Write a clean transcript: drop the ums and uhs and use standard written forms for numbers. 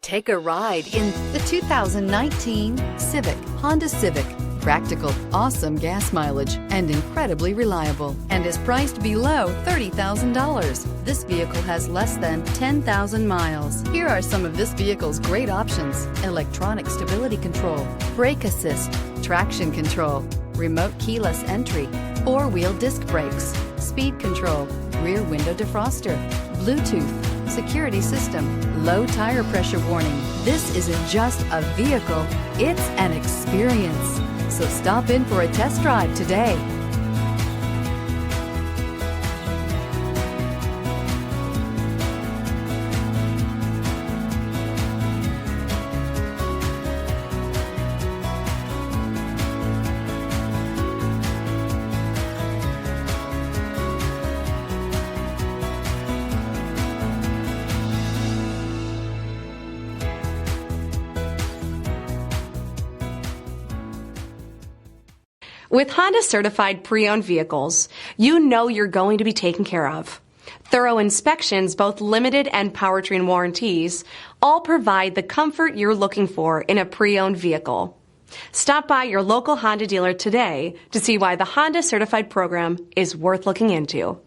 Take a ride in the 2019 Civic, Honda Civic. Practical, awesome gas mileage, and incredibly reliable, and is priced below $30,000. This vehicle has less than 10,000 miles. Here are some of this vehicle's great options: electronic stability control, brake assist, traction control, remote keyless entry, four-wheel disc brakes, speed control, rear window defroster, Bluetooth, security system, low tire pressure warning. This isn't just a vehicle, it's an experience. So stop in for a test drive today. With Honda certified pre-owned vehicles, you know you're going to be taken care of. Thorough inspections, both limited and powertrain warranties, all provide the comfort you're looking for in a pre-owned vehicle. Stop by your local Honda dealer today to see why the Honda certified program is worth looking into.